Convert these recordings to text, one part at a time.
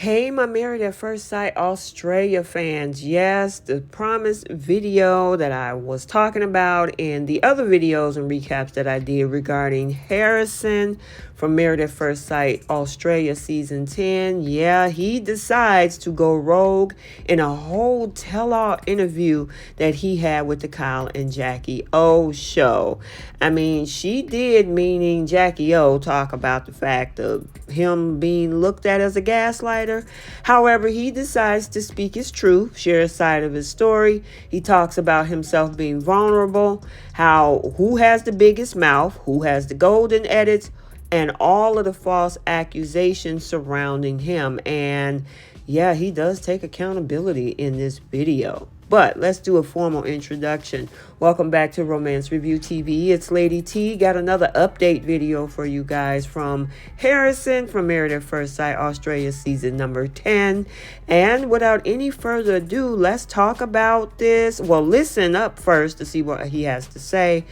Hey, my Married at First Sight Australia fans. Yes, the promised video that I was talking about and the other videos and recaps that I did regarding Harrison from Married at First Sight Australia Season 10. Yeah, he decides to go rogue in a whole tell-all interview that he had with the Kyle and Jackie O show. I mean, she did, meaning Jackie O, talk about the fact of him being looked at as a gaslighter. However, he decides to speak his truth, share a side of his story. He talks about himself being vulnerable, who has the biggest mouth, who has the golden edits, and all of the false accusations surrounding him. And yeah, he does take accountability in this video. But let's do a formal introduction. Welcome back to Romance Review TV. It's Lady T. Got another update video for you guys from Harrison from Married at First Sight Australia Season number 10. And without any further ado, let's talk about this. Well, listen up first to see what he has to say.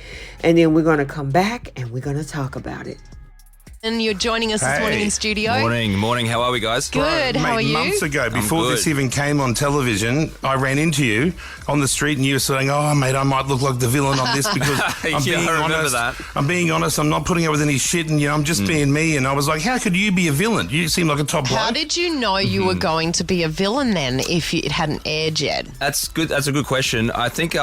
And then we're going to come back and we're going to talk about it. And you're joining us this morning in studio. Morning. How are we, guys? Good. How are you? Months ago, before this even came on television, I ran into you on the street and you were saying, "Oh, mate, I might look like the villain on this because I'm being honest. I'm not putting up with any shit, and I'm just being me." And I was like, "How could you be a villain? You seem like a top bloke." How did you know you were going to be a villain then, if it hadn't aired yet? That's good. That's a good question. I think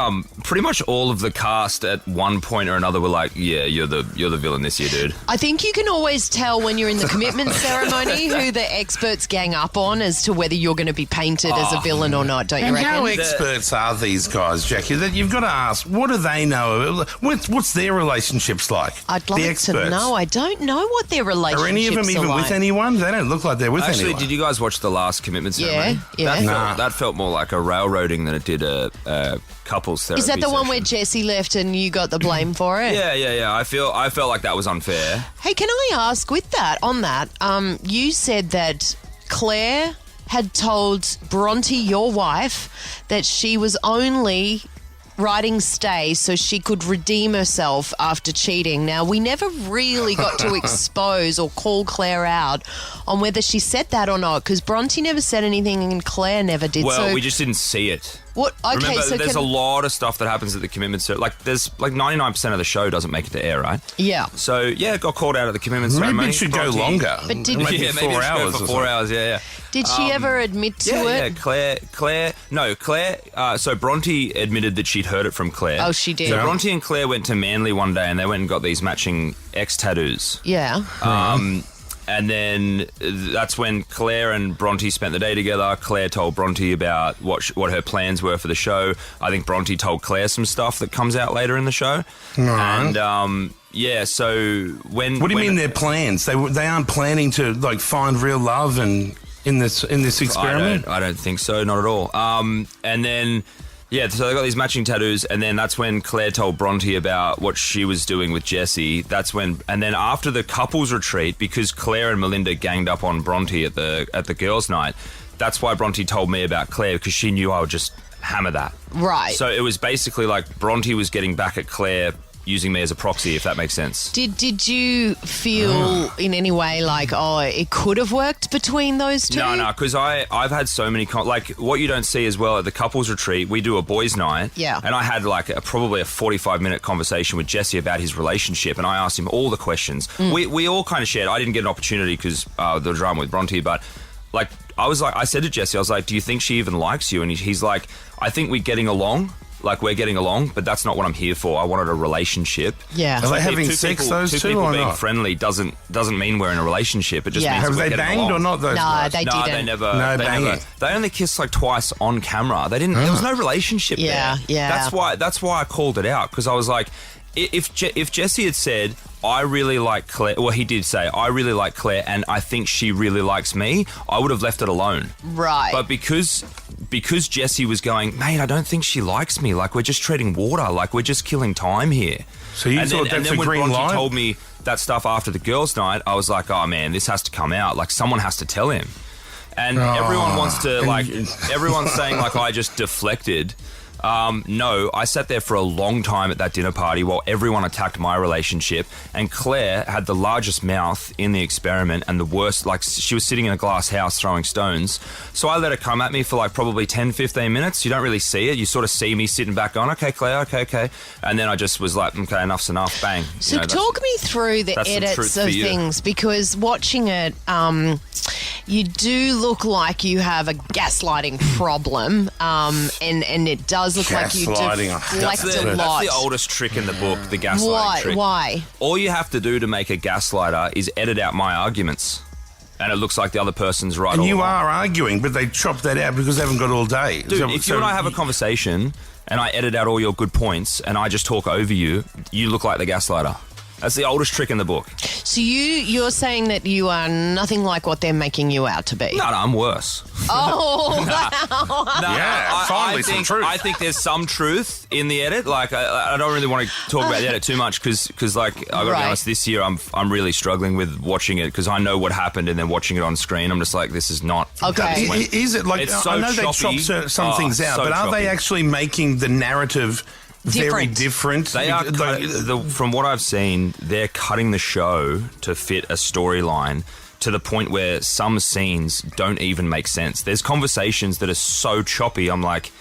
pretty much all of the cast at one point or another were like, "Yeah, you're the villain this year, dude." I think you can always tell when you're in the commitment ceremony who the experts gang up on as to whether you're going to be painted as a villain or not, don't you reckon? How experts are these guys, Jackie? That you've got to ask, what do they know? What's their relationships like? I'd like to know. I don't know what their relationships are. Are any of them even like with anyone? They don't look like they're with anyone. anyone. Actually, did you guys watch the last commitment ceremony? Yeah. That felt more like a railroading than it did a couples therapy. Is that the one session. where Jesse left and you got the blame for it? Yeah. I felt like that was unfair. Hey, can I ask on that, you said that Claire had told Bronte, your wife, that she was only writing stay so she could redeem herself after cheating. Now, we never really got to expose or call Claire out on whether she said that or not, because Bronte never said anything and Claire never did. Well, so we just didn't see it. What? Okay, Remember, so there's a lot of stuff that happens at the commitment ceremony. Like, there's 99% of the show doesn't make it to air, right? Yeah. So, yeah, it got called out at the commitment ceremony. Maybe it should go longer. But did maybe maybe 4 hours for 4 hours, yeah. Did she ever admit to it? Yeah, Claire, so Bronte admitted that she'd heard it from Claire. Oh, she did. So Bronte and Claire went to Manly one day and they went and got these matching X tattoos. Yeah. And then that's when Claire and Bronte spent the day together. Claire told Bronte about what her plans were for the show. I think Bronte told Claire some stuff that comes out later in the show. Right. And so when what do you mean their plans? They aren't planning to find real love and in this experiment. I don't think so, not at all. And then. Yeah, so they got these matching tattoos, and then that's when Claire told Bronte about what she was doing with Jesse. And then after the couples retreat, because Claire and Melinda ganged up on Bronte at the girls' night, that's why Bronte told me about Claire, because she knew I would just hammer that. Right. So it was basically like Bronte was getting back at Claire, using me as a proxy, if that makes sense. Did you feel in any way like, it could have worked between those two? No, because I've had so many... what you don't see as well at the couples retreat, we do a boys' night. Yeah. And I had probably a 45-minute conversation with Jesse about his relationship, and I asked him all the questions. We all kind of shared. I didn't get an opportunity because the drama with Bronte, but I said to Jesse, I was like, do you think she even likes you? And he's like, I think we're getting along. We're getting along, but that's not what I'm here for. I wanted a relationship. Yeah. Are they having sex, those two, people or being not? friendly doesn't mean we're in a relationship. It just means Have we're they getting banged along. or not, those guys? They didn't. They never. No they banging. never. They only kissed twice on camera. They didn't. There was no relationship there. Yeah. That's why I called it out, because I was like, if Jesse had said, I really like Claire, well, he did say, I really like Claire and I think she really likes me, I would have left it alone. Right. But because Jesse was going, mate, I don't think she likes me. We're just treading water. We're just killing time here. So you thought that's a green light? And then when Bronte told me that stuff after the girls' night, I was like, oh, man, this has to come out. Someone has to tell him. And everyone wants to, everyone's saying, I just deflected. No, I sat there for a long time at that dinner party while everyone attacked my relationship, and Claire had the largest mouth in the experiment and the worst, like she was sitting in a glass house throwing stones. So I let her come at me for like probably 10, 15 minutes. You don't really see it. You sort of see me sitting back going, okay, Claire, okay. And then I just was like, okay, enough's enough, bang. So talk me through the edits of things, because watching it, you do look like you have a gaslighting problem, and it does look like you deflect a lot. That's the oldest trick in the book, the gaslighting trick. Why? All you have to do to make a gaslighter is edit out my arguments, and it looks like the other person's right. And you are arguing, but they chop that out because they haven't got all day. Dude, if you and I have a conversation and I edit out all your good points and I just talk over you, you look like the gaslighter. That's the oldest trick in the book. So you're saying that you are nothing like what they're making you out to be? No, I'm worse. Oh, wow. Finally some truth. I think there's some truth in the edit. Like, I don't really want to talk about the edit too much because like, I've got to be honest, this year I'm really struggling with watching it because I know what happened, and then watching it on screen, I'm just like, this is not... Okay. Is it like... It's so I know choppy. they chop some things out, but are they actually making the narrative... very different. They are, from what I've seen, they're cutting the show to fit a storyline to the point where some scenes don't even make sense. There's conversations that are so choppy, I'm like,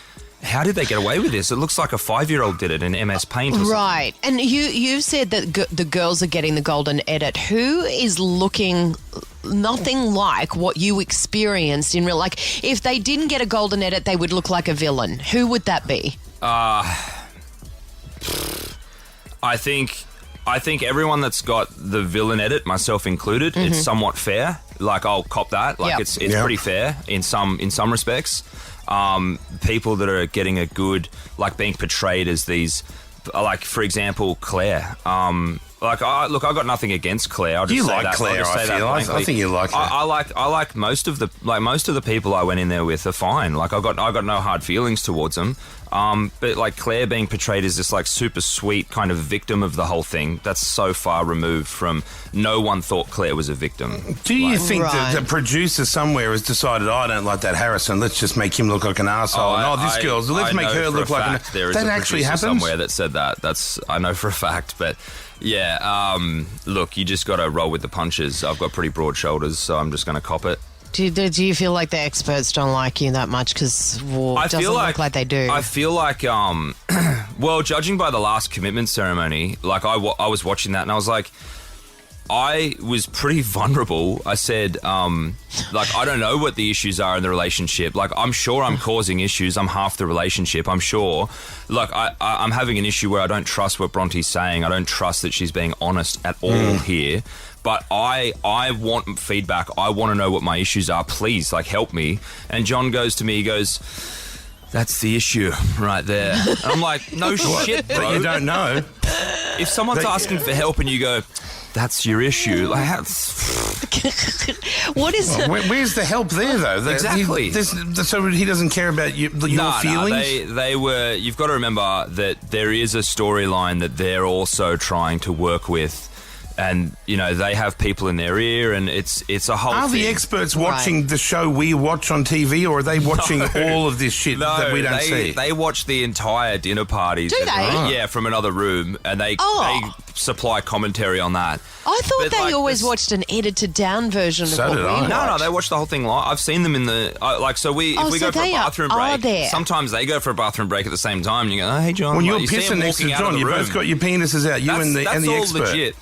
how did they get away with this? It looks like a 5-year-old did it in MS Paint or something. Right. And you said that the girls are getting the golden edit. Who is looking nothing like what you experienced in real... Like, if they didn't get a golden edit, they would look like a villain. Who would that be? I think everyone that's got the villain edit, myself included, it's somewhat fair. Like, I'll cop that. Like, it's pretty fair in some respects. People that are getting a good, like, being portrayed as these, like, for example, Claire. Like, I've got nothing against Claire. I'll just say that. Claire, I feel. I think you like her. I like most of the people I went in there with are fine. Like, I got no hard feelings towards them. But like Claire being portrayed as this like super sweet kind of victim of the whole thing, that's so far removed from... No one thought Claire was a victim. Do you think that the producer somewhere has decided, I don't like that Harrison, let's just make him look like an arsehole? Let's make her look like an... There is that a actually happens? Somewhere that said that. I know for a fact, but... Yeah, look, you just got to roll with the punches. I've got pretty broad shoulders, so I'm just going to cop it. Do you feel like the experts don't like you that much? Because it doesn't look like they do. I feel like, well, judging by the last commitment ceremony, like I was watching that and I was like, I was pretty vulnerable. I said, like, I don't know what the issues are in the relationship. Like, I'm sure I'm causing issues. I'm half the relationship, I'm sure. Like, I'm having an issue where I don't trust what Bronte's saying. I don't trust that she's being honest at all here. But I want feedback. I want to know what my issues are. Please, like, help me. And John goes to me, he goes... That's the issue right there. And I'm like, no shit, bro. But you don't know. If someone's asking for help and you go... That's your issue. Like, what is where's the help there, though? Exactly. So he doesn't care about your feelings? No, they were... You've got to remember that there is a storyline that they're also trying to work with. And, you know, they have people in their ear, and it's a whole thing. Are the experts watching the show we watch on TV, or are they watching all of this shit that we don't see? They watch the entire dinner parties. Do they? Yeah, from another room, and they supply commentary on that. I thought they always watched an edited down version of what we watched. No, they watch the whole thing live. I've seen them in the... if we go for a bathroom break, sometimes they go for a bathroom break at the same time, and you go, oh, hey, John. When you're pissing next to John, you both got your penises out, and the expert. That's all legit.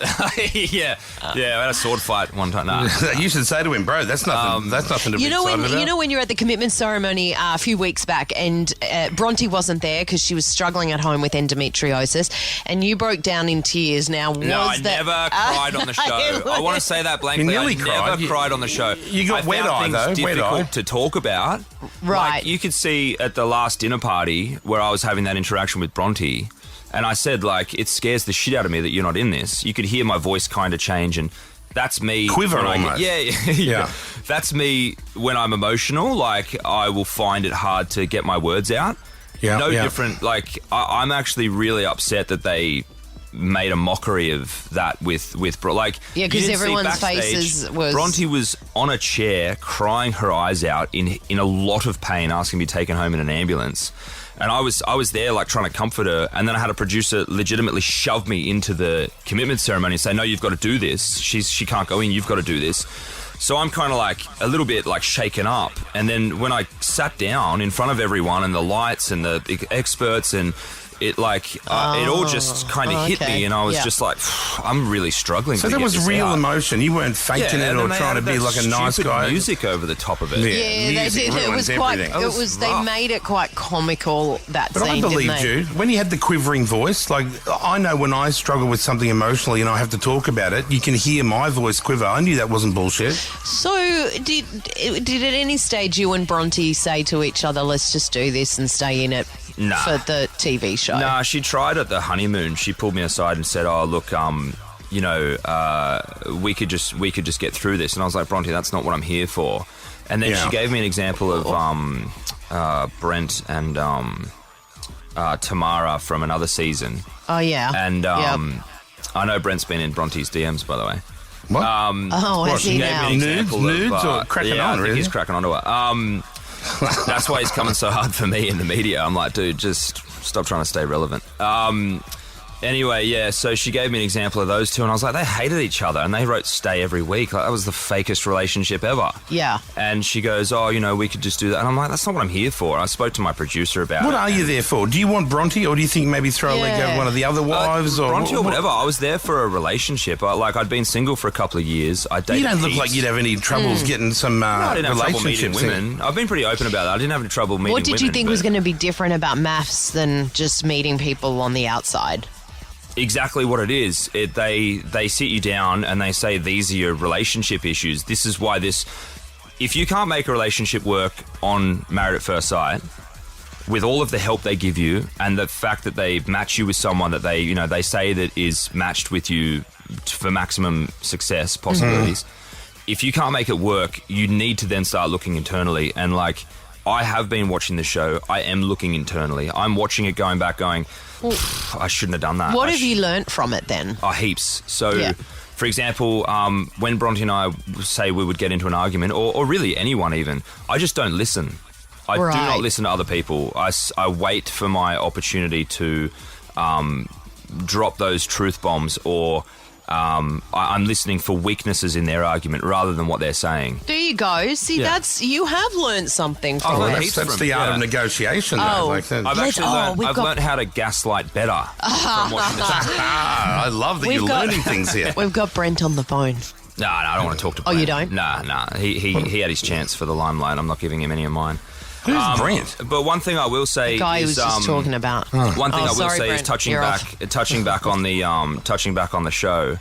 Yeah, I had a sword fight one time. Nah. You should say to him, bro, that's nothing to be excited about. You know when you're at the commitment ceremony a few weeks back, and Bronte wasn't there because she was struggling at home with endometriosis, and you broke down in tears. Now, I never cried on the show. I want to say that blankly. You nearly never cried on the show. You got wet eye, though. Difficult to talk about. Right. Like, you could see at the last dinner party where I was having that interaction with Bronte, and I said, like, it scares the shit out of me that you're not in this. You could hear my voice kind of change, and that's me. Quiver almost. Yeah. That's me when I'm emotional. Like, I will find it hard to get my words out. Different. Like, I'm actually really upset that they made a mockery of that with like Yeah, because everyone's faces was... Bronte was on a chair crying her eyes out in a lot of pain, asking to be taken home in an ambulance. And I was there like trying to comfort her, and then I had a producer legitimately shove me into the commitment ceremony and say, no, you've got to do this. She can't go in, you've got to do this. So I'm kind of like a little bit like shaken up. And then when I sat down in front of everyone and the lights and the experts and it like it all just kind of hit me, and I was just like, I'm really struggling. So to there get was this real out. emotion. You weren't faking it or trying to be like a nice stupid guy. Music over the top of it. Yeah, they music did. It ruins was quite. everything. It was. They rough. made it quite comical, that But scene. I believed didn't they? you. When you had the quivering voice, like I know when I struggle with something emotionally and I have to talk about it, you can hear my voice quiver. I knew that wasn't bullshit. So, did at any stage you and Bronte say to each other, "Let's just do this and stay in it Nah. for the TV show"? Nah, she tried at the honeymoon. She pulled me aside and said, "Oh, look, you know, we could just get through this." And I was like, "Bronte, that's not what I'm here for." And then she gave me an example of Brent and Tamara from another season. Oh yeah. And I know Brent's been in Bronte's DMs, by the way. What? Has he She gave now? me an example Nudes of, or cracking yeah, on, I think really? he's cracking onto her. That's why he's coming so hard for me in the media. I'm like, dude, just stop trying to stay relevant. Anyway, yeah, so she gave me an example of those two, and I was like, they hated each other, and they wrote stay every week. Like, that was the fakest relationship ever. Yeah. And she goes, oh, you know, we could just do that. And I'm like, that's not what I'm here for. I spoke to my producer about What it. are you there for? Do you want Bronte, or do you think maybe throw a leg Yeah. over one of the other wives? or Bronte or whatever. I was there for a relationship. I'd been single for a couple of years. I dated You don't look heaps. like you'd have any troubles getting some I didn't have trouble meeting relationships. women. I've been pretty open about that. I didn't have any trouble meeting women. What did you think but was going to be different about mafs than just meeting people on the outside? Exactly what it is. They sit you down and they say, these are your relationship issues. This is why this... If you can't make a relationship work on Married at First Sight, with all of the help they give you and the fact that they match you with someone that they say that is matched with you for maximum success possibilities, if you can't make it work, you need to then start looking internally. And like, I have been watching the show. I am looking internally. I'm watching it going back going, I shouldn't have done that. What have you learnt from it then? Oh, heaps. So, Yeah. for example, when Bronte and I say we would get into an argument, or really anyone even, I just don't listen. I do Right. not listen to other people. I wait for my opportunity to drop those truth bombs, or I'm listening for weaknesses in their argument rather than what they're saying. There you go. See, Yeah. you have learnt something from Oh, it. heaps That's from- the art yeah. of negotiation. Oh. Though, like that. I've Yes, actually we've got- learned how to gaslight better from watching this. I love that We've you're got- learning things here. We've got Brent on the phone. No, I don't want to talk to Oh, Brent. you don't? Nah. He had his chance for the limelight. I'm not giving him any of mine. Who's Brent? But one thing I will say The guy is who was just talking about. one thing Oh, I will sorry, say Brent, is touching you're back on the show.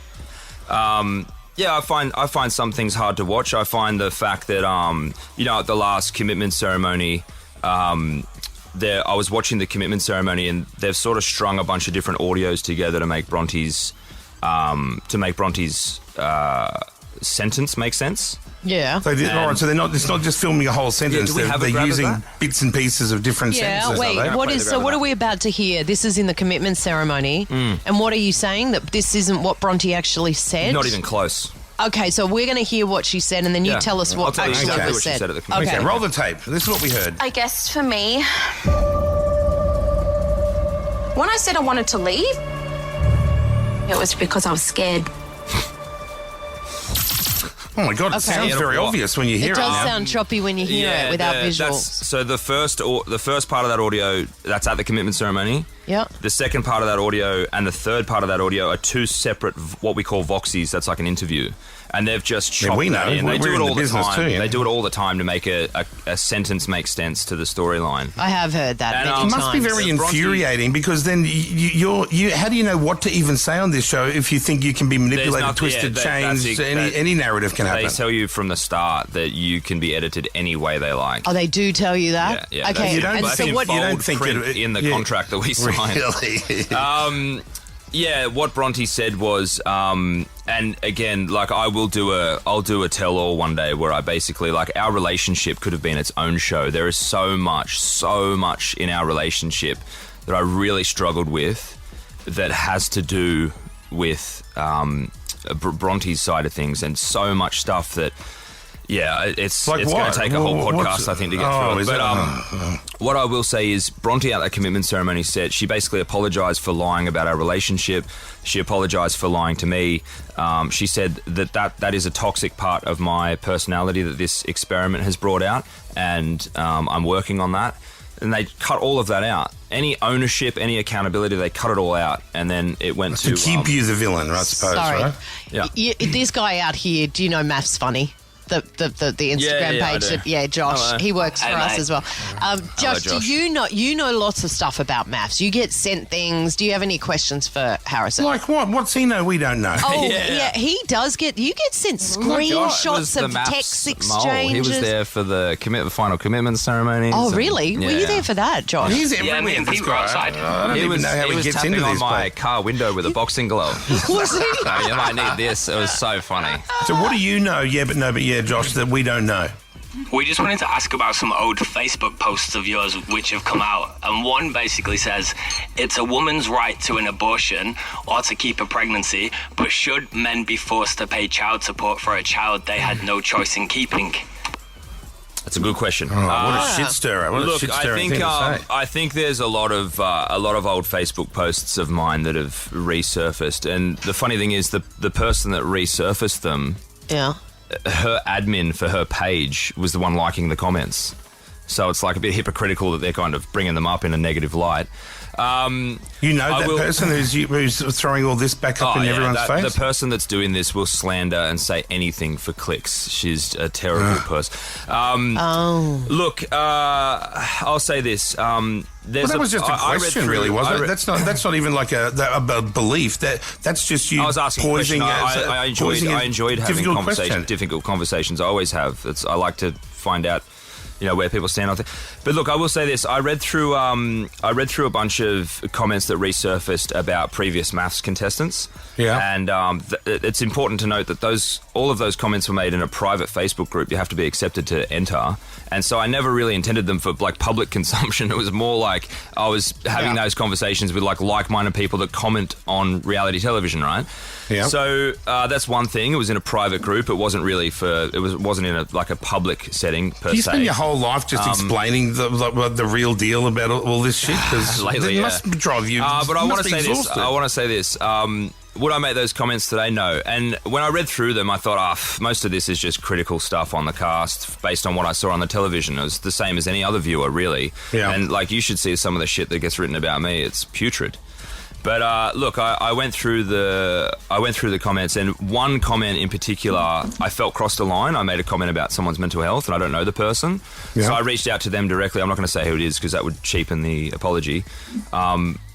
Yeah, I find some things hard to watch. I find the fact that at the last commitment ceremony, I was watching the commitment ceremony, and they've sort of strung a bunch of different audios together to make Bronte's sentence make sense. Yeah. So, all right, so they're not. It's not just filming a whole sentence. do we have a they're grab of using that? bits and pieces of different Yeah, sentences. wait, Are they? what Play is the so grab what of are we about to hear? This is in the commitment ceremony. And what are you saying? That this isn't what Bronte actually said? Not even close. Okay, so we're going to hear what she said, and then you Yeah. tell us I'll what tell you actually exactly was what she said. said at the commitment. Okay, roll the tape. This is what we heard. I guess for me, when I said I wanted to leave, it was because I was scared. Oh my God, it Okay. sounds very What? obvious when you hear It it. does now. sound choppy when you hear it without visuals. So the first part of that audio, that's at the commitment ceremony. Yeah. The second part of that audio and the third part of that audio are two separate, what we call voxies. That's like an interview. And they've just chopped we know. that in. They We're do in it the all the business time. too, yeah. They do it all the time to make a sentence make sense to the storyline. I have heard that And, many it It times. must be very Bronte- infuriating because then you how do you know what to even say on this show if you think you can be manipulated, not- twisted, yeah, that's changed, it. any narrative can happen. They tell you from the start that you can be edited any way they like. Oh, they do tell you that? Yeah, Okay, You don't and that's so in what... bold you don't think print it- in the yeah. contract that we signed. Really? Yeah, what Bronte said was, and again, like I'll do a tell-all one day where I basically, like, our relationship could have been its own show. There is so much in our relationship that I really struggled with that has to do with Brontes' side of things, and so much stuff that. Yeah, it's going to take a whole podcast, I think, to get through it. But what I will say is Bronte at that commitment ceremony said she basically apologised for lying about our relationship. She apologised for lying to me. She said that is a toxic part of my personality that this experiment has brought out, and I'm working on that. And they cut all of that out. Any ownership, any accountability, they cut it all out. And then it went to keep you the villain, I suppose, sorry. right? Yeah. This guy out here, do you know Mafs Funny? The Instagram page. Josh. He works for us as well. Josh, do you know lots of stuff about Mafs? You get sent things. Do you have any questions for Harrison? Like what? What's he know we don't know? Oh, yeah, he does get. You get sent screenshots of text exchanges. He was there for the final commitment ceremony. Oh, really? Were you there for that, Josh? He's everywhere. Me and Pete were outside. I don't even know how he gets into this. My car window with a boxing glove. Was he? So you might need this. It was so funny. So what do you know? Yeah, Josh, that we don't know. We just wanted to ask about some old Facebook posts of yours which have come out. And one basically says, it's a woman's right to an abortion or to keep a pregnancy, but should men be forced to pay child support for a child they had no choice in keeping? That's a good question. Oh, what a shit stirrer! I think there's a lot of old Facebook posts of mine that have resurfaced, and the funny thing is the person that resurfaced them, her admin for her page was the one liking the comments. So it's like a bit hypocritical that they're kind of bringing them up in a negative light. Person who's throwing all this back up in everyone's face? The person that's doing this will slander and say anything for clicks. She's a terrible person. Look, I'll say this. That was just a question, really, wasn't it? That's not even like a belief. That's just you. I was asking poising. I enjoyed having difficult conversations. I always have. I like to find out, where people stand on things. But look, I will say this: I read through a bunch of comments that resurfaced about previous mafs contestants. Yeah, and it's important to note that all of those comments were made in a private Facebook group. You have to be accepted to enter, and so I never really intended them for like public consumption. It was more like I was having those conversations with like-minded people that comment on reality television, right? Yeah. So that's one thing. It was in a private group. It wasn't really wasn't in a public setting per se. You spend your whole life just explaining the real deal about all this shit? Because it must drive you. But I want to say this. Would I make those comments today? No. And when I read through them, I thought, most of this is just critical stuff on the cast based on what I saw on the television. It was the same as any other viewer, really. Yeah. And you should see some of the shit that gets written about me. It's putrid. But look, I went through the comments, and one comment in particular I felt crossed a line. I made a comment about someone's mental health, and I don't know the person, so I reached out to them directly. I'm not going to say who it is because that would cheapen the apology.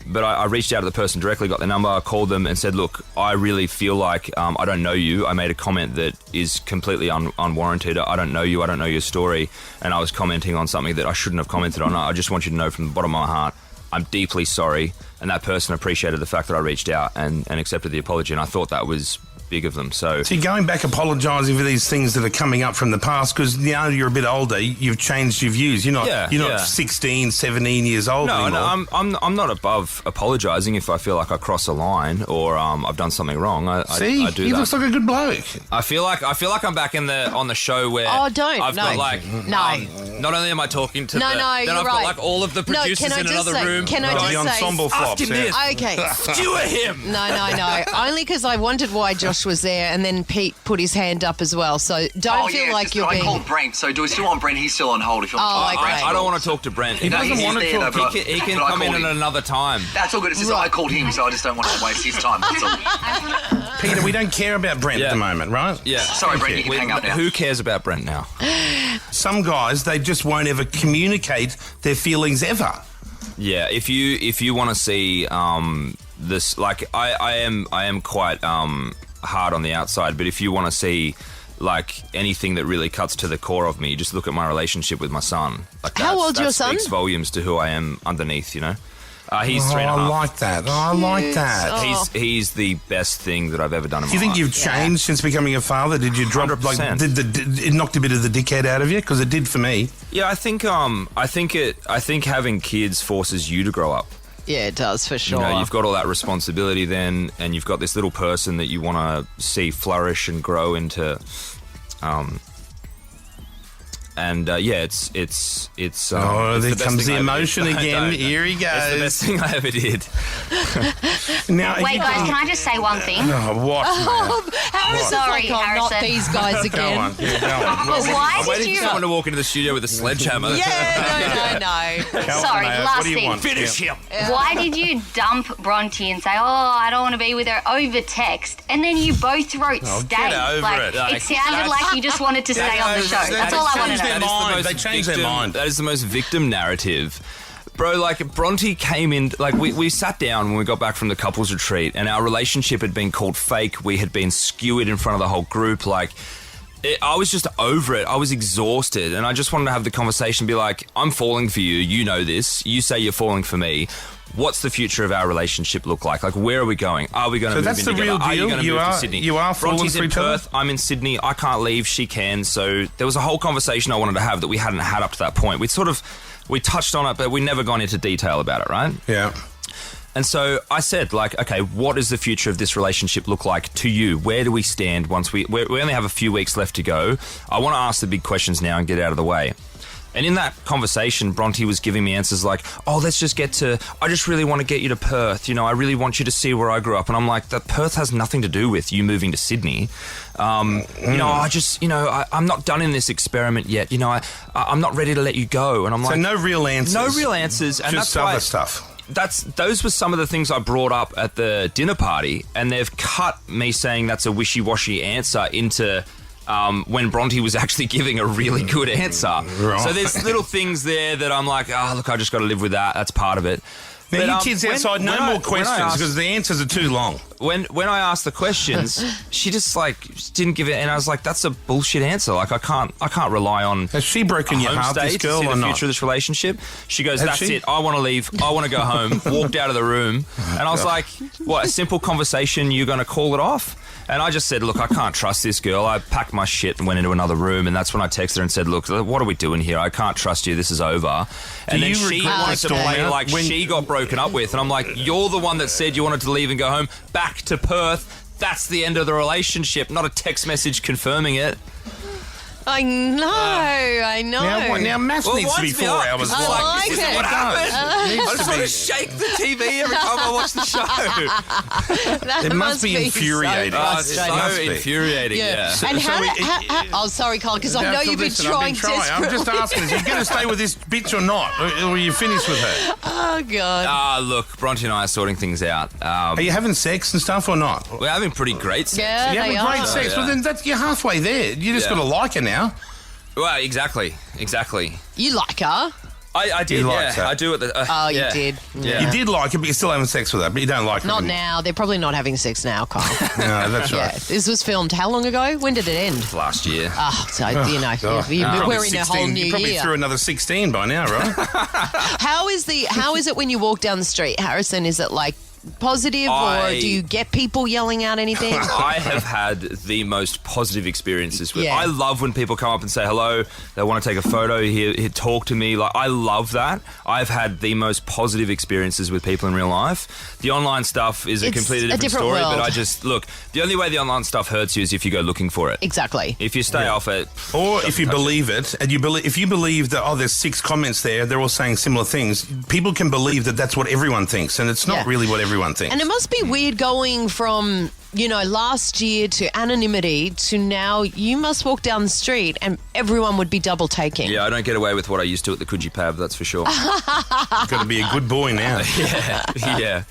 But I reached out to the person directly, got their number, called them, and said, "Look, I really feel like I don't know you. I made a comment that is completely unwarranted. I don't know you. I don't know your story, and I was commenting on something that I shouldn't have commented on. I just want you to know from the bottom of my heart, I'm deeply sorry." And that person appreciated the fact that I reached out and accepted the apology, and I thought that was big of them. So you're going back apologising for these things that are coming up from the past because now you're a bit older, you've changed your views. You're not 16, 17 years old anymore. No, I'm not above apologising if I feel like I cross a line or I've done something wrong. I do that. He looks like a good bloke. I feel like I'm back on the show where I've got not only am I talking to then I've got all of the producers in another room. Can I just say ensemble flops? Okay, skewer him. No. Only because I wondered why Josh was there, and then Pete put his hand up as well. So don't feel like you're being. I called Brent. So do we still want Brent? He's still on hold. If you want to talk to Brent. I don't want to talk to Brent. He doesn't want to talk. He can come in at another time. That's all good. It's just I called him, so I just don't want to waste his time. That's all. Peter, we don't care about Brent at the moment, right? Yeah. Sorry, Brent. You can hang up now. Who cares about Brent now? Some guys, they just won't ever communicate their feelings ever. Yeah. If you want to see this, I am quite hard on the outside, but if you want to see anything that really cuts to the core of me, just look at my relationship with my son. How old's your son? That speaks volumes to who I am underneath, He's 3.5. I like that. Oh. He's the best thing that I've ever done in my life. Do you think you've changed since becoming a father? Did you drop 100%. It knocked a bit of the dickhead out of you? Because it did for me. Yeah, I think having kids forces you to grow up. Yeah, it does, for sure. You know, you've got all that responsibility then, and you've got this little person that you want to see flourish and grow into. It's. There comes the emotion again. Here he goes. It's the best thing I ever did. Now, Wait, guys, can I just say one thing? Oh, what? Harrison's Sorry, like, not Harrison. these guys Go again. on. Yeah, go on. But why I'm did waiting you... for someone to walk into the studio with a sledgehammer. Yeah, no. Sorry, Mate, last what do you thing. want? Finish him. Why did you dump Bronte and say, oh, I don't want to be with her over text, and then you both wrote stay? get over it. It sounded like you just wanted to stay on the show. That's all I want to know. They changed their mind. That is the most victim narrative. Bro, like, Bronte came in, like, we sat down when we got back from the couples retreat, and our relationship had been called fake. We had been skewered in front of the whole group. Like, I was just over it. I was exhausted, and I just wanted to have the conversation, be like, I'm falling for you. You know this. You say you're falling for me. What's the future of our relationship look like? Like, where are we going? Are we going to move in together? Real deal. Are you going to move to Sydney? You are falling Bronte's for in each other? Perth. I'm in Sydney. I can't leave. She can. So there was a whole conversation I wanted to have that we hadn't had up to that point. We touched on it, but we never gone into detail about it, right? Yeah. And so I said, like, okay, what does the future of this relationship look like to you? Where do we stand once we only have a few weeks left to go? I want to ask the big questions now and get out of the way. And in that conversation, Bronte was giving me answers like, oh, let's just get to, I just really want to get you to Perth. You know, I really want you to see where I grew up. And I'm like, that Perth has nothing to do with you moving to Sydney. You know, I'm not done in this experiment yet. You know, I'm not ready to let you go. And I'm like, So no real answers. no real answers. And Just that's why other stuff. those were some of the things I brought up at the dinner party, and they've cut me saying that's a wishy-washy answer into when Bronte was actually giving a really good answer. Right. So there's little things there that I'm like, oh, look, I just got to live with that. That's part of it. Now, But, you kids outside, no more questions because the answers are too long. When I asked the questions, she just didn't give it, and I was like, "That's a bullshit answer. Like I can't rely on." Has she broken your heart, this girl, to see or the not? future of this relationship? She goes, Has "That's she? it. I want to leave. I want to go home." Walked out of the room, and I was like, "What? A simple conversation? You're going to call it off?" And I just said, look, I can't trust this girl. I packed my shit and went into another room, and that's when I texted her and said, look, what are we doing here? I can't trust you. This is over. And then she wanted to play like she got broken up with. And I'm like, you're the one that said you wanted to leave and go home. Back to Perth. That's the end of the relationship, not a text message confirming it. I know. Now Maths needs to be 4 hours long. I like it. What happened? I Needs just to want be. to shake the TV every time I watch the show. It must be infuriating. So Oh, frustrating. must so be. infuriating, yeah. And So oh, sorry, Colin, because I Now, know you've been listen, trying I've been desperately. I'm just asking, is you going to stay with this bitch or not? Or are you finished with her? Oh, God. Look, Bronte and I are sorting things out. Are you having sex and stuff or not? We're having pretty great sex. Yeah, You're they having great are. sex. Yeah. Well, then you're halfway there. You just Yeah. got to like her now. Well, exactly. You like her? I did, You yeah. liked her. I do at the. Oh, yeah. you did. Yeah. You did like her, but you're still having sex with her, but you don't like her. Not now. They're probably not having sex now, Kyle. No, that's Yeah, right. this was filmed how long ago? When did it end? Last year. Oh, so, you know, God. we're in a whole new You're probably year. through another 16 by now, right? How is it when you walk down the street, Harrison? Is it like positive, or do you get people yelling out anything? I have had the most positive experiences with. Yeah. I love when people come up and say hello. They want to take a photo. Here, talk to me. Like I love that. I've had the most positive experiences with people in real life. The online stuff is a It's completely a different different story. world. But I just look. The only way the online stuff hurts you is if you go looking for it. Exactly. If you stay off it, Or if you believe it, and if you believe that there's 6 comments there, they're all saying similar things. People can believe that that's what everyone thinks, and it's not Yeah. really what everyone thinks. And it must be weird going from, last year to anonymity to now you must walk down the street and everyone would be double taking. yeah, I don't get away with what I used to at the Coogee Pab. That's for sure. You've got to be a good boy now. yeah.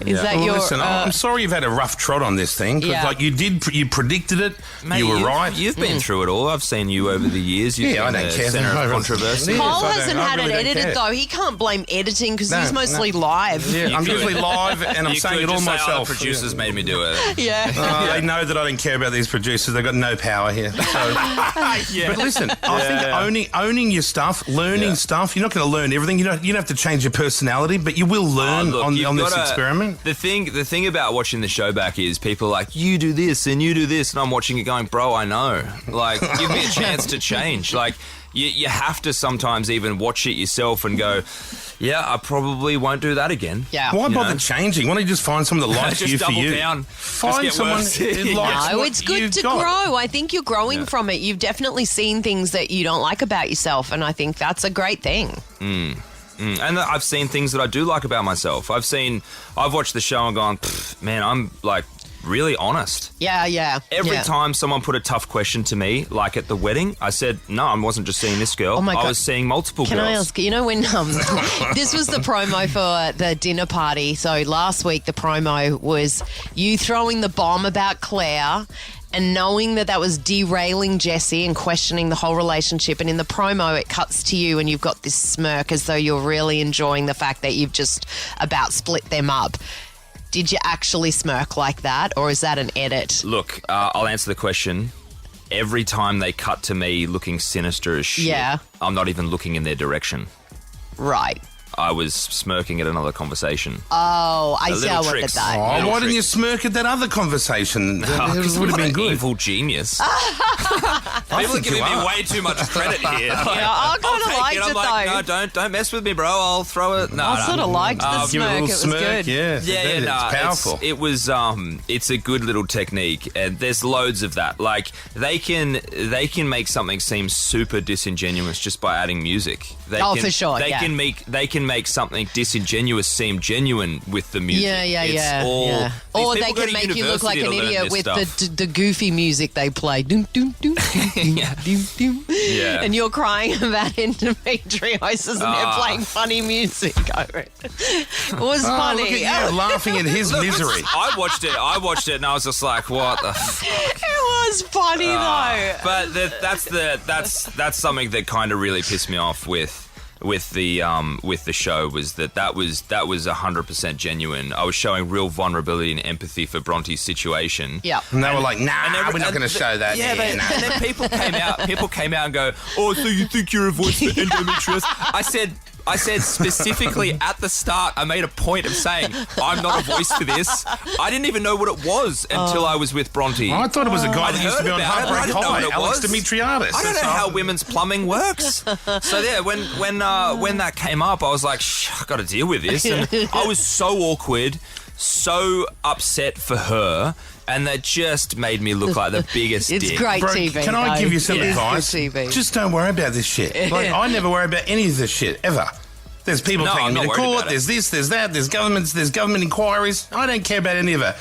Is that Well, your? listen, I'm sorry you've had a rough trot on this thing. 'Cause, Yeah. you predicted it. Mate, you were right. You've been through it all. I've seen you over the years. You've Yeah, I been don't the care. Centre I of don't- controversy. Yeah. Cole I hasn't don't- I had really it don't edited care. though. He can't blame editing because he's No, mostly live. Yeah, I'm usually live, and I'm You saying could it all just say, myself. the producers made me do it. Yeah. They know that I don't care about these producers. They've got no power here. So. But listen, I think owning your stuff, learning stuff. You're not going to learn everything. You don't have to change your personality, but you will learn Look, on you've this gotta- experiment. The thing about watching the show back is people are like, you do this and you do this, and I'm watching it going, bro, I know. Like, give me a chance to change. Like, you have to sometimes even watch it yourself and go, yeah, I probably won't do that again. Yeah. Why bother changing? Why don't you just find someone that likes Just you for double you? down. Find Just get someone worse. who likes No, what it's good you've to got. grow. I think you're growing from it. You've definitely seen things that you don't like about yourself, and I think that's a great thing. And I've seen things that I do like about myself. I've watched the show and gone, man, I'm like really honest. Yeah. Every time someone put a tough question to me, like at the wedding, I said, no, I wasn't just seeing this girl. Oh my God. I was seeing multiple Can girls. I ask, when this was the promo for the dinner party, so last week the promo was you throwing the bomb about Claire and knowing that was derailing Jessie and questioning the whole relationship, and in the promo it cuts to you and you've got this smirk as though you're really enjoying the fact that you've just about split them up. Did you actually smirk like that, or is that an edit? Look, I'll answer the question. Every time they cut to me looking sinister as shit, I'm not even looking in their direction. Right. I was smirking at another conversation. Oh, I see. I wanted tricks. that. Oh, why didn't you smirk at that other conversation? Because It would have been good. Evil genius. I People are think giving you me are. way too much credit here. Yeah, I kind of liked I'm it like, though. no, don't mess with me, bro. I'll throw it. No, I sort of liked the Give it a smirk. little It was smirk, good. yeah. It's powerful. It was. It's a good little technique, and there's loads of that. Like they can make something seem super disingenuous just by adding music. For sure. They can make something disingenuous seem genuine with the music. Yeah. Or they can make you look like an idiot with the goofy music they play. Doom, doom, doom, doom, doom, doom, doom. Yeah. And you're crying about endometriosis and they're playing funny music over it. It was funny. Look at you laughing at his misery. I watched it, and I was just like, "What the?" It was funny though. But that's something that kind of really pissed me off with the show was that was 100% genuine. I was showing real vulnerability and empathy for Bronte's situation. Yeah. And they were like, nah, we're not going to show that. Yeah, nah. and then people came out and go, oh, so you think you're a voice for endometriosis? I said specifically at the start, I made a point of saying, I'm not a voice for this. I didn't even know what it was until I was with Bronte. I thought it was a guy that used to be on about it, but I Heartbreak didn't know High, what it Alex was. Dimitriadis. I don't know how women's plumbing works. So yeah, when that came up, I was like, I got to deal with this. And I was so awkward, so upset for her. And that just made me look like the biggest It's dick. great Bro, TV. can I give you some It is advice? good TV. Just don't worry about this shit. Like, I never worry about any of this shit, ever. There's people No, taking I'm me not to worried court, about there's this, there's that, there's government inquiries. I don't care about any of it.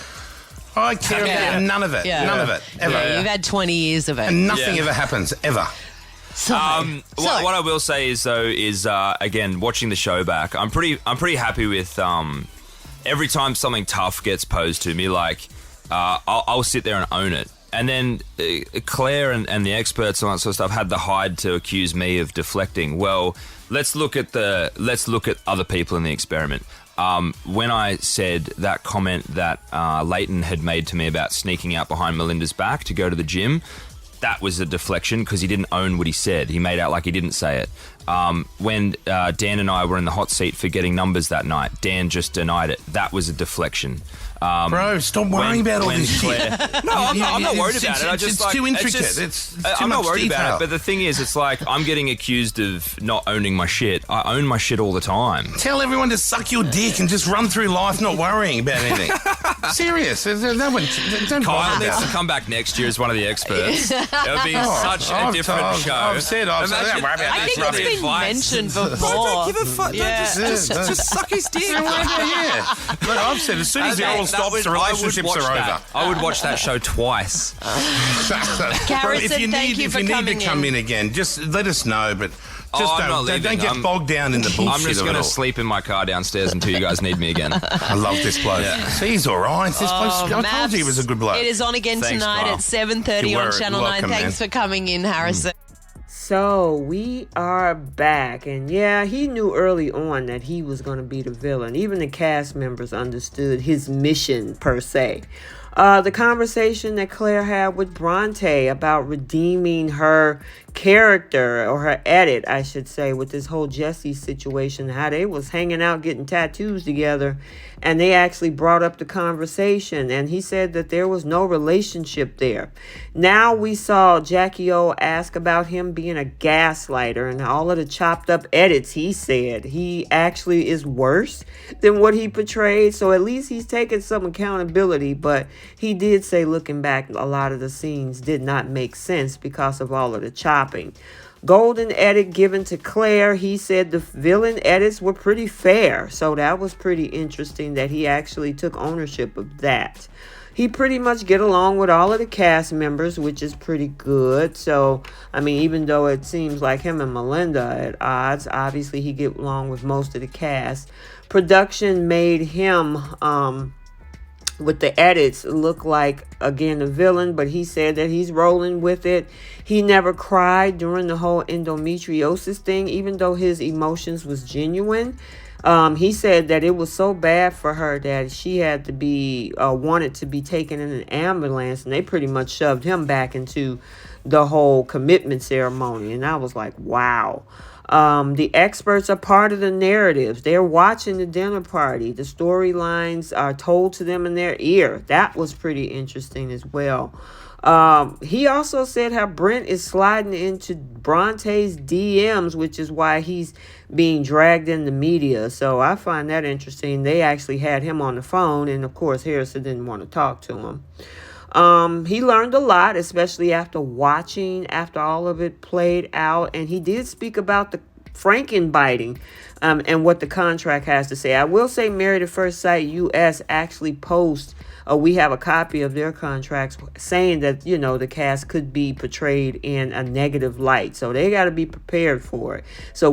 I care about none of it. Yeah. None of it, ever. Yeah, you've had 20 years of it. And nothing Yeah. ever happens, ever. What I will say is again, watching the show back, I'm pretty happy with every time something tough gets posed to me, like I'll sit there and own it. And then Claire and the experts and all that sort of stuff had the hide to accuse me of deflecting. Well, let's look at other people in the experiment. When I said that comment that Leighton had made to me about sneaking out behind Melinda's back to go to the gym, that was a deflection because he didn't own what he said. He made out like he didn't say it. When Dan and I were in the hot seat for getting numbers that night, Dan just denied it. That was a deflection. Bro, stop worrying about all this shit. No, I'm not worried about it. It's too intricate. It's too I'm not much worried detail. about it. But the thing is, it's like I'm getting accused of not owning my shit. I own my shit all the time. Tell everyone to suck your dick and just run through life not worrying about anything. Serious. No one, don't Kyle bother needs about to it. come back next year as one of the experts. It would be such a different show. I've said, don't worry about I this think it's rubbish. been mentioned before. Don't give a fuck. Yeah. Just suck his dick. Yeah. Look, I've said as soon as it all stops, the relationships are over. I would watch that show twice. Garrison, thank you if for you need coming to come in. in again, just let us know. But just I'm not don't leaving. get bogged down in the bullshit. I'm just of it going to all. sleep in my car downstairs until you guys need me again. I love this bloke. See, he's all right. This bloke, I told you he was a good bloke. It is on again Thanks, tonight Kyle. at 7:30 You're on Channel 9. welcome, Thanks man. for coming in, Harrison. So we are back, and yeah, he knew early on that he was going to be the villain. Even the cast members understood his mission per se. The conversation that Claire had with Bronte about redeeming her character, or her edit, I should say, with this whole Jesse situation, how they was hanging out getting tattoos together, and they actually brought up the conversation, and he said that there was no relationship there. Now we saw Jackie O ask about him being a gaslighter, and all of the chopped up edits, he said he actually is worse than what he portrayed, so at least he's taking some accountability. But he did say, looking back, a lot of the scenes did not make sense because of all of the chopping. Golden edit given to Claire. He said the villain edits were pretty fair. So that was pretty interesting that he actually took ownership of that. He pretty much get along with all of the cast members, which is pretty good. So, I mean, even though it seems like him and Melinda are at odds, obviously he get along with most of the cast. Production made him, with the edits, look like, again, a villain, but he said that he's rolling with it. He never cried during the whole endometriosis thing, even though his emotions was genuine. He said that it was so bad for her that she had to be, wanted to be taken in an ambulance, and they pretty much shoved him back into the whole commitment ceremony. And I was like, wow. The experts are part of the narratives. They're watching the dinner party. The storylines are told to them in their ear. That was pretty interesting as well. He also said how Brent is sliding into Bronte's DMs, which is why he's being dragged in the media. So I find that interesting. They actually had him on the phone, and of course Harrison didn't want to talk to him. He learned a lot, especially after all of it played out. And he did speak about the Frankenbiting, and what the contract has to say. I will say Married at First Sight US actually posts, we have a copy of their contracts saying that, you know, the cast could be portrayed in a negative light. So they got to be prepared for it. So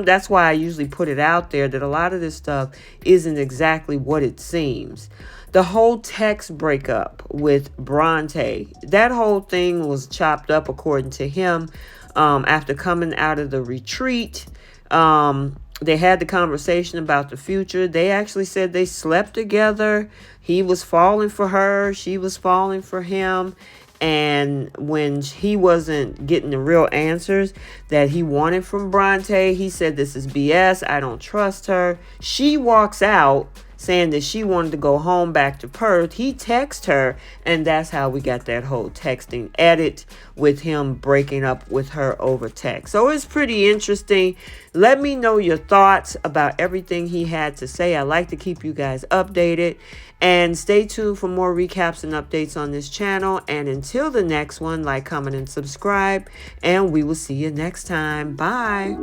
that's why I usually put it out there that a lot of this stuff isn't exactly what it seems. The whole text breakup with Bronte, that whole thing was chopped up according to him. After coming out of the retreat, they had the conversation about the future. They actually said they slept together. He was falling for her. She was falling for him. And when he wasn't getting the real answers that he wanted from Bronte, he said, "This is BS. I don't trust her." She walks out saying that she wanted to go home back to Perth. He texts her, and that's how we got that whole texting edit with him breaking up with her over text. So it's pretty interesting. Let me know your thoughts about everything he had to say. I like to keep you guys updated. And stay tuned for more recaps and updates on this channel. And until the next one, like, comment, and subscribe. And we will see you next time. Bye.